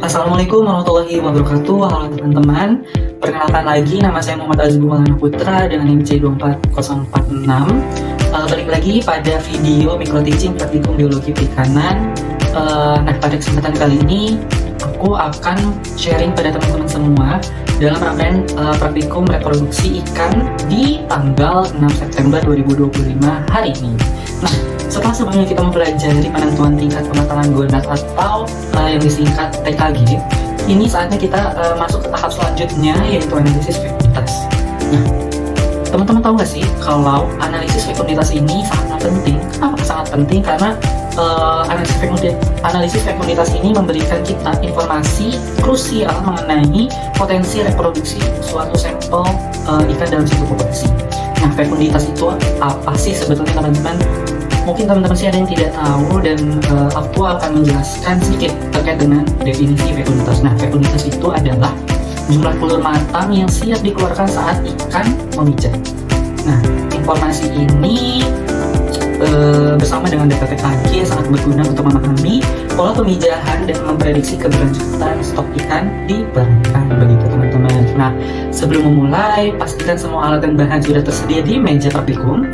Assalamualaikum warahmatullahi wabarakatuh. Halo teman-teman, perkenalkan lagi, nama saya Muhammad Azbu Maulana Putra dengan NIM C24046. Balik lagi pada video micro teaching praktikum biologi perikanan. Nah, pada kesempatan kali ini aku akan sharing pada teman-teman semua dalam rangkaian praktikum reproduksi ikan di tanggal 6 September 2025 hari ini. Nah, setelah sebelumnya kita mempelajari penentuan tingkat kematangan gonad atau yang disingkat TKG, ini saatnya kita masuk ke tahap selanjutnya, yaitu analisis fekunditas. Nah, teman-teman tahu nggak sih kalau analisis fekunditas ini sangat penting? Kenapa sangat penting? Karena analisis fekunditas ini memberikan kita informasi krusial mengenai potensi reproduksi suatu sampel ikan dalam satu populasi. Nah, fekunditas itu apa sih sebetulnya, teman-teman? Mungkin teman-teman sih ada yang tidak tahu, dan aku akan menjelaskan sedikit terkait dengan definisi fekunditas. Nah, fekunditas itu adalah jumlah telur matang yang siap dikeluarkan saat ikan memijat. Nah, informasi ini bersama dengan data TKG sangat berguna untuk memahami pola pemijahan dan memprediksi keberlanjutan stok ikan di perairan, begitu teman-teman. Nah, sebelum memulai, pastikan semua alat dan bahan sudah tersedia di meja praktikum.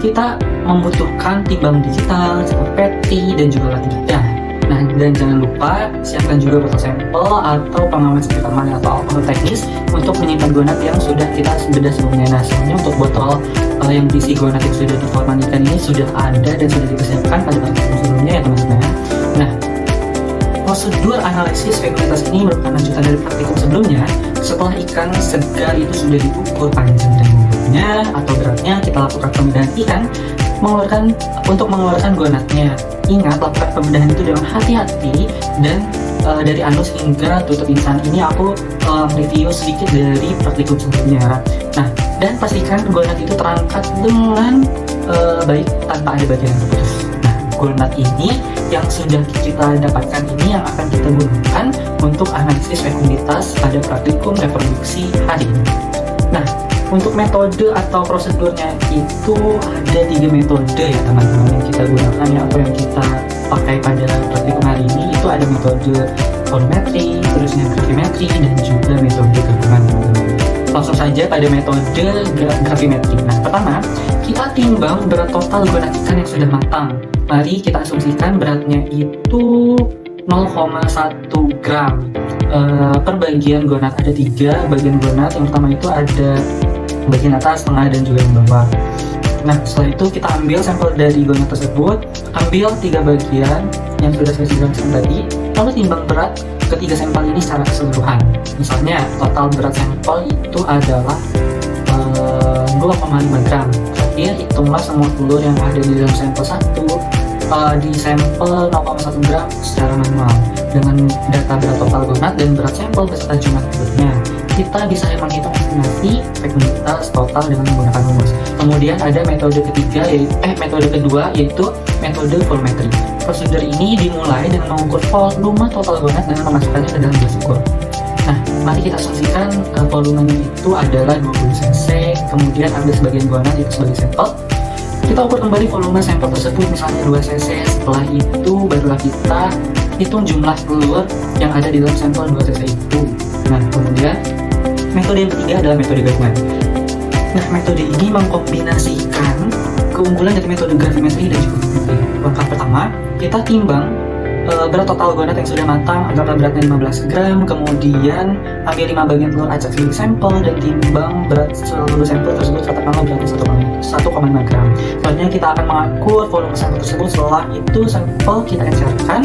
Kita membutuhkan timbang digital, peti, dan juga alat lidah. Nah, dan jangan lupa siapkan juga botol sampel atau pengawas pertama atau alkohol teknis untuk menyimpan gonad yang sudah kita bedah sebelumnya. Nah, sebenarnya untuk botol yang berisi gonad yang sudah diformalkan ini sudah ada dan sudah dipersiapkan pada praktikum sebelumnya ya teman-teman. Nah, prosedur analisis fekunditas ini merupakan lanjutan dari praktikum sebelumnya. Setelah ikan segar itu sudah diukur panjang dan bobotnya atau beratnya, kita lakukan pembedahan ikan untuk mengeluarkan gonadnya. Ingat, lakukan pembedahan itu dengan hati-hati, dan dari anus hingga tutup insan ini aku review sedikit dari praktikum sebelumnya. Nah, dan pastikan gonad itu terangkat dengan baik tanpa ada bagian yang terputus. Nah, gonad ini yang sudah kita dapatkan ini yang akan kita gunakan untuk analisis fekunditas pada praktikum reproduksi hari ini. Nah, untuk metode atau prosedurnya itu ada 3 metode ya teman-teman yang kita gunakan ya, atau yang kita pakai pada praktikum hari ini. Itu ada metode volumetri, terusnya gravimetri, dan juga metode gabungan, teman-teman. Langsung saja pada metode gravimetri. Nah, pertama, kita timbang berat total gonad ikan yang sudah matang. Mari kita asumsikan beratnya itu 0,1 gram per bagian gonad. Ada 3 bagian gonad. Yang pertama itu ada bagian atas, tengah, dan juga yang bawah. Nah, setelah itu kita ambil sampel dari gonad tersebut, ambil 3 bagian yang sudah saya jelaskan tadi, lalu timbang berat ketiga sampel ini secara keseluruhan. Misalnya total berat sampel itu adalah 2,5 gram. Berarti hitunglah semua telur yang ada di dalam sampel 1 di sampel 0,1 gram secara manual. Dengan data berat total gonad dan berat sampel beserta jumlah telurnya, kita bisa menghitung estimasi fekunditas total dengan menggunakan rumus. Kemudian ada metode kedua yaitu metode volumetri. Prosedur ini dimulai dengan mengukur volume total gonad dengan memasukkannya ke dalam gelas ukur. Nah, mari kita asumsikan volumenya itu adalah 20 cc, kemudian ambil sebagian gonad itu sebagai sampel. Kita ukur kembali volume sampel tersebut, misalnya 2 cc. Setelah itu barulah kita hitung jumlah telur yang ada di dalam sampel 2 cc itu. Nah, kemudian metode yang ketiga adalah metode gabungan. Nah, metode ini mengkombinasikan keunggulan dari metode gravimetri dan juga volumetri. Langkah pertama, kita timbang berat total gonad yang sudah matang, anggaplah beratnya 15 gram, kemudian ambil 5 bagian telur acak sebagai sampel dan timbang berat seluruh sampel tersebut, katakanlah beratnya 1,5 gram. Selanjutnya kita akan mengukur volume sampel tersebut. Setelah itu sampel kita encerkan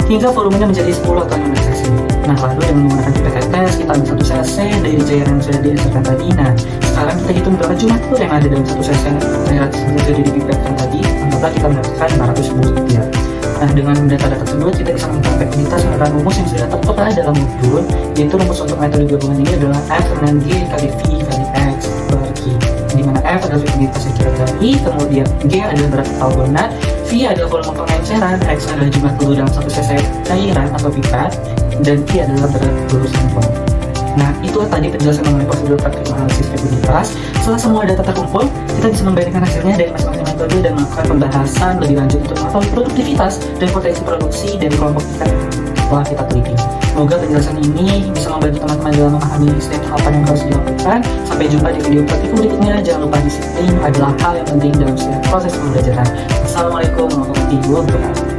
hingga volumenya menjadi 10 atau 15 cc. Nah, lalu dengan menggunakan pipet tetes, kita ambil 1 cc dari cairan yang sudah diencerkan tadi. Nah, sekarang kita hitung berapa jumlah telur yang ada dalam 1 cc cairan yang sudah dipipetkan tadi. Anggaplah kita mendapatkan 500 ml. Nah, dengan data-data tersebut kita bisa menghitung fekunditas menggunakan rumus yang sudah tertera dalam modul, yaitu rumus untuk metode gabungan ini adalah F dengan G kali V kali X per Q, di mana F adalah fekunditas yang kita cari, kemudian G adalah berat total gonad, V adalah volume pengenceran, X adalah jumlah telur dalam 1 cc cairan atau pipet, dan Q adalah berat telur sampel. Nah, itulah tadi penjelasan mengenai prosedur praktik analisis fekunditas. Setelah semua data terkumpul, kita bisa membandingkan hasilnya dari masing-masing metode dan melakukan pembahasan lebih lanjut untuk mengetahui produktivitas dan potensi produksi dari kelompok ikan yang telah kita teliti. Semoga penjelasan ini bisa membantu teman-teman dalam memahami setiap tahapan yang harus dilakukan. Sampai jumpa di video praktik berikutnya. Jangan lupa disiplin adalah hal yang penting dalam setiap proses pembelajaran. Assalamualaikum warahmatullahi wabarakatuh.